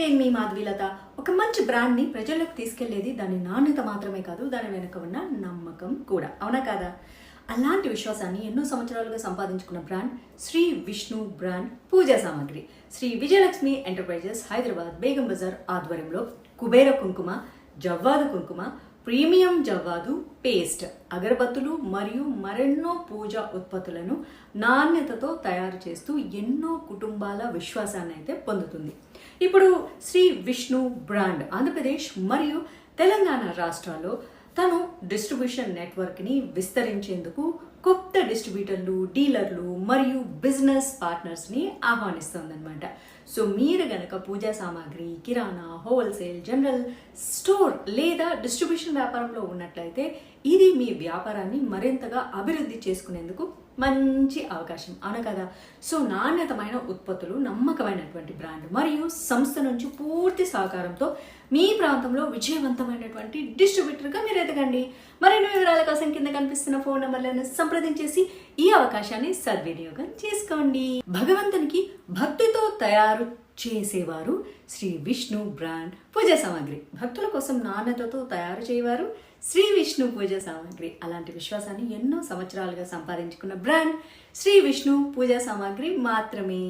నేను మీ మాధవీలత. ఒక మంచి బ్రాండ్ని ప్రజలకు తీసుకెళ్లేది దాని నాణ్యత మాత్రమే కాదు, దాని వెనుక ఉన్న నమ్మకం కూడా. అవునా కాదా? అలాంటి విశ్వాసాన్ని ఎన్నో సంవత్సరాలుగా సంపాదించుకున్న బ్రాండ్ శ్రీ విష్ణు బ్రాండ్ పూజా సామాగ్రి. శ్రీ విజయలక్ష్మి ఎంటర్ప్రైజెస్ హైదరాబాద్ బేగం బజార్ ఆధ్వర్యంలో కుబేర కుంకుమ, జవ్వాదు కుంకుమ, ప్రీమియం జవ్వాదు పేస్ట్, అగరబత్తులు మరియు మరెన్నో పూజా ఉత్పత్తులను నాణ్యతతో తయారు చేస్తూ ఎన్నో కుటుంబాల విశ్వాసాన్ని అయితే పొందుతుంది. ఇప్పుడు శ్రీ విష్ణు బ్రాండ్ ఆంధ్రప్రదేశ్ మరియు తెలంగాణ రాష్ట్రాల్లో తను డిస్ట్రిబ్యూషన్ నెట్వర్క్ని విస్తరించేందుకు కొత్త డిస్ట్రిబ్యూటర్లు, డీలర్లు మరియు బిజినెస్ పార్ట్నర్స్ని ఆహ్వానిస్తుందన్నమాట. సో మీరు గనక పూజా సామాగ్రి, కిరాణా, హోల్సేల్, జనరల్ స్టోర్ లేదా డిస్ట్రిబ్యూషన్ వ్యాపారంలో ఉన్నట్లయితే ఇది మీ వ్యాపారాన్ని మరింతగా అభివృద్ధి చేసుకునేందుకు మంచి అవకాశం. అవును కదా? సో నాణ్యతమైన ఉత్పత్తులు, నమ్మకమైనటువంటి బ్రాండ్ మరియు సంస్థ నుంచి పూర్తి సహకారంతో మీ ప్రాంతంలో విజయవంతమైనటువంటి డిస్ట్రిబ్యూటర్గా మీరు ఎదగండి. మరిన్ని వివరాల కోసం కింద కనిపిస్తున్న ఫోన్ నంబర్లను సంప్రదించేసి ఈ అవకాశాన్ని సద్వినియోగం చేసుకోండి. భగవంతునికి భక్తితో తయారు చేసేవారు శ్రీ విష్ణు బ్రాండ్ పూజా సామాగ్రి. భక్తుల కోసం నాణ్యతతో తయారు చేయవారు శ్రీ విష్ణు పూజా సామాగ్రి. అలాంటి విశ్వాసాన్ని ఎన్నో సంవత్సరాలుగా సంపాదించుకున్న బ్రాండ్ శ్రీ విష్ణు పూజా సామాగ్రి మాత్రమే.